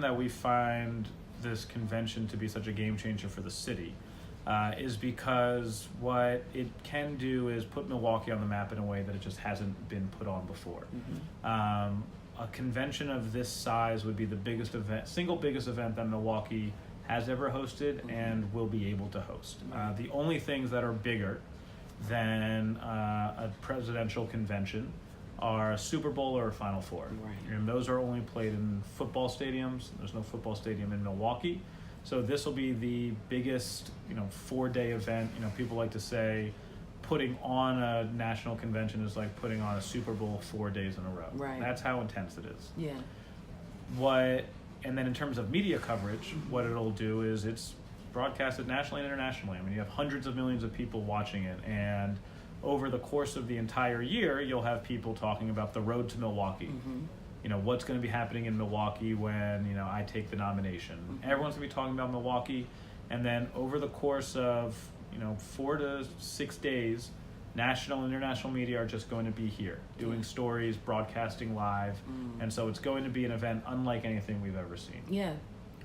reason that we find this convention to be such a game changer for the city is because what it can do is put Milwaukee on the map in a way that it just hasn't been put on before. A convention of this size would be the single biggest event that Milwaukee has ever hosted and will be able to host. The only things that are bigger than a presidential convention are a Super Bowl or a Final Four. And those are only played in football stadiums. There's no football stadium in Milwaukee. So this will be the biggest, 4-day event. People like to say putting on a national convention is like putting on a Super Bowl 4 days in a row. Right. That's how intense it is. Yeah. And then in terms of media coverage, what it'll do is it's broadcasted nationally and internationally. I mean, you have hundreds of millions of people watching it, and over the course of the entire year, you'll have people talking about the road to Milwaukee. What's going to be happening in Milwaukee when, I take the nomination. Everyone's going to be talking about Milwaukee, and then over the course of, 4 to 6 days, national and international media are just going to be here, doing stories, broadcasting live, and so it's going to be an event unlike anything we've ever seen. Yeah.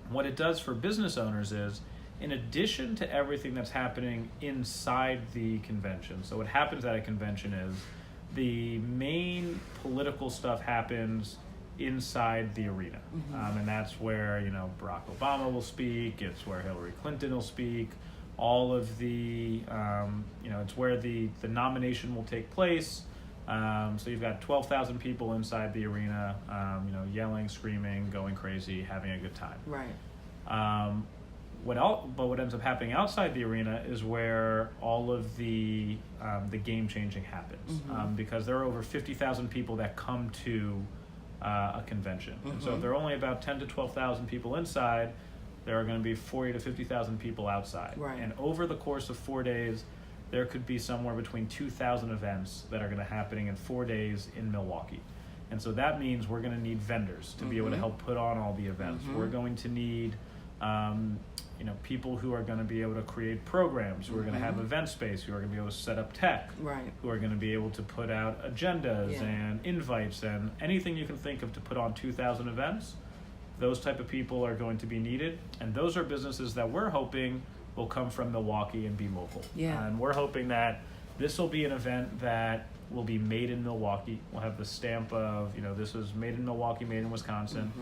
What it does for business owners is, in addition to everything that's happening inside the convention, so what happens at a convention is the main political stuff happens inside the arena. And that's where, Barack Obama will speak, it's where Hillary Clinton will speak, all of the, it's where the nomination will take place. So you've got 12,000 people inside the arena, yelling, screaming, going crazy, having a good time. Right. But what ends up happening outside the arena is where all of the game changing happens, because there are over 50,000 people that come to a convention. And so if there are only about 10 to 12,000 people inside, there are going to be 40 to 50,000 people outside. Right. And over the course of 4 days, there could be somewhere between 2,000 events that are going to happening in 4 days in Milwaukee. And so that means we're going to need vendors to be able to help put on all the events. We're going to need people who are going to be able to create programs, who are going to have event space, who are going to be able to set up tech, who are going to be able to put out agendas and invites and anything you can think of to put on 2,000 events. Those type of people are going to be needed, and those are businesses that we're hoping will come from Milwaukee and be local. And we're hoping that this will be an event that will be made in Milwaukee. We'll have the stamp of, this was made in Milwaukee, made in Wisconsin.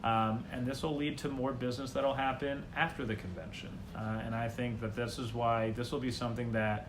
And this will lead to more business that'll happen after the convention. And I think that this is why this will be something that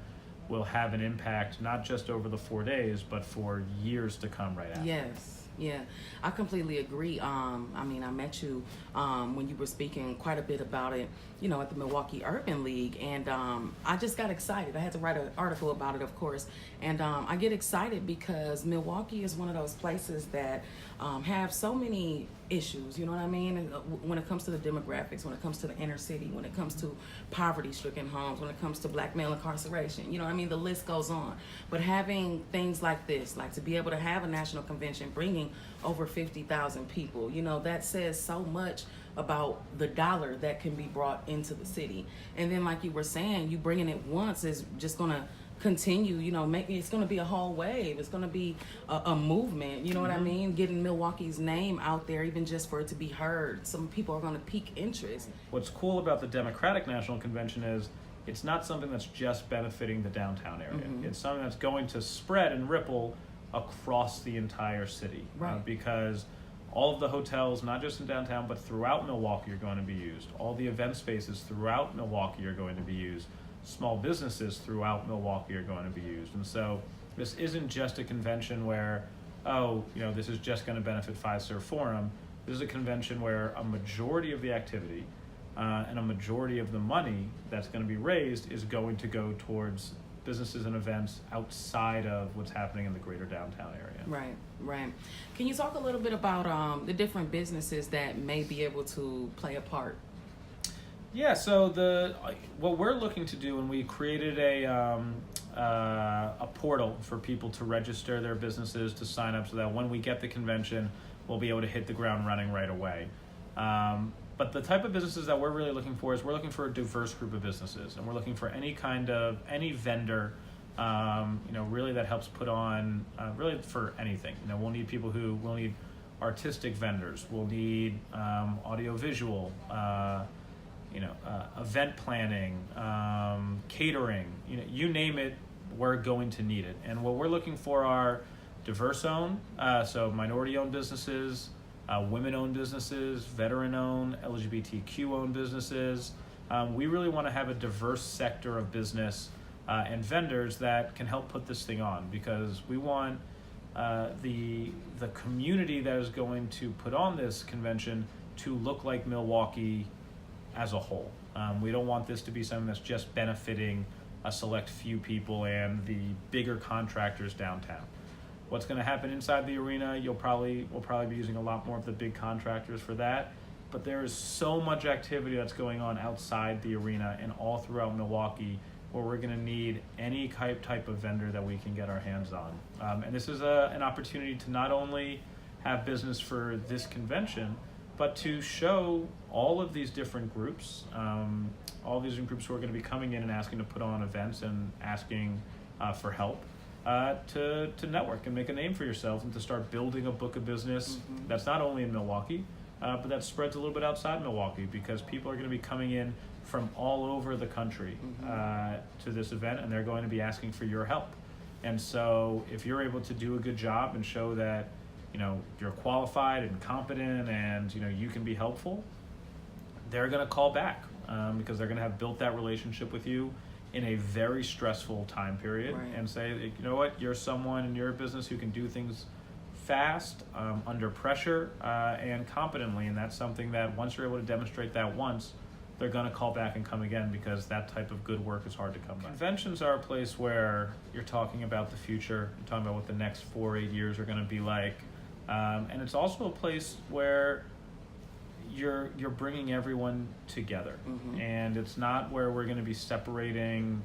will have an impact, not just over the 4 days, but for years to come right after. Yes. Yeah, I completely agree. I met you when you were speaking quite a bit about it, at the Milwaukee Urban League, and I just got excited. I had to write an article about it, of course, and I get excited because Milwaukee is one of those places that have so many issues, you know what I mean? When it comes to the demographics, when it comes to the inner city, when it comes to poverty-stricken homes, when it comes to black male incarceration, the list goes on. But having things like this, like to be able to have a national convention bringing over 50,000 people, that says so much about the dollar that can be brought into the city. And then, like you were saying, you bringing it once is just going to continue, it's going to be a whole wave. It's going to be a movement, you know what I mean? Getting Milwaukee's name out there, even just for it to be heard. Some people are going to pique interest. What's cool about the Democratic National Convention is it's not something that's just benefiting the downtown area. It's something that's going to spread and ripple across the entire city. Because all of the hotels, not just in downtown, but throughout Milwaukee are going to be used. All the event spaces throughout Milwaukee are going to be used. Small businesses throughout Milwaukee are going to be used. And so this isn't just a convention where, this is just going to benefit Fiserv Forum. This is a convention where a majority of the activity and a majority of the money that's going to be raised is going to go towards businesses and events outside of what's happening in the greater downtown area. Right. Can you talk a little bit about the different businesses that may be able to play a part? Yeah, so what we're looking to do, and we created a portal for people to register their businesses, to sign up, so that when we get the convention, we'll be able to hit the ground running right away. But the type of businesses that we're really looking for is we're looking for a diverse group of businesses, and we're looking for any vendor, really that helps put on, really for anything. We'll need artistic vendors. We'll need audiovisual, event planning, catering. You name it, we're going to need it. And what we're looking for are diverse-owned, so minority-owned businesses, women-owned businesses, veteran-owned, LGBTQ-owned businesses. We really want to have a diverse sector of business and vendors that can help put this thing on, because we want the community that is going to put on this convention to look like Milwaukee as a whole. We don't want this to be something that's just benefiting a select few people and the bigger contractors downtown. What's going to happen inside the arena, we'll probably be using a lot more of the big contractors for that, but there is so much activity that's going on outside the arena and all throughout Milwaukee where we're going to need any type of vendor that we can get our hands on. And this is an opportunity to not only have business for this convention, but to show all of these different groups, who are going to be coming in and asking to put on events and asking for help, to network and make a name for yourself and to start building a book of business that's not only in Milwaukee, but that spreads a little bit outside Milwaukee, because people are going to be coming in from all over the country to this event, and they're going to be asking for your help. And so if you're able to do a good job and show that you're qualified and competent and you can be helpful, they're going to call back because they're going to have built that relationship with you in a very stressful time period, right, and say, you know what, you're someone in your business who can do things fast, under pressure, and competently. And that's something that once you're able to demonstrate that once, they're going to call back and come again, because that type of good work is hard to come by. Conventions are a place where you're talking about the future, you're talking about what the next 4 or 8 years are going to be like. And it's also a place where you're bringing everyone together, and it's not where we're going to be separating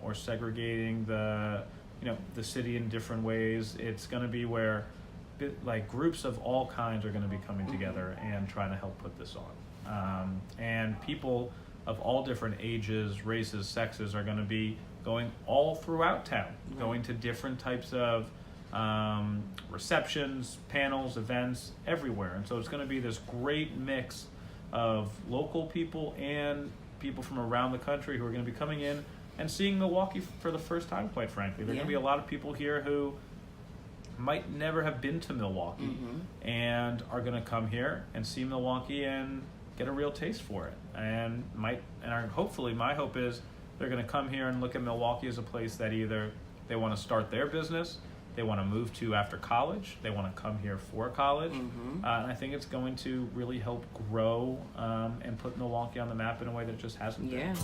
or segregating the city in different ways. It's going to be where groups of all kinds are going to be coming together and trying to help put this on. And people of all different ages, races, sexes are going to be going all throughout town, going to different types of receptions, panels, events, everywhere. And so it's going to be this great mix of local people and people from around the country who are going to be coming in and seeing Milwaukee for the first time, quite frankly. There are going to be a lot of people here who might never have been to Milwaukee and are going to come here and see Milwaukee and get a real taste for it. Hopefully, my hope is they're going to come here and look at Milwaukee as a place that either they want to start their business, they want to move to after college, they want to come here for college. And I think it's going to really help grow and put Milwaukee on the map in a way that it just hasn't been.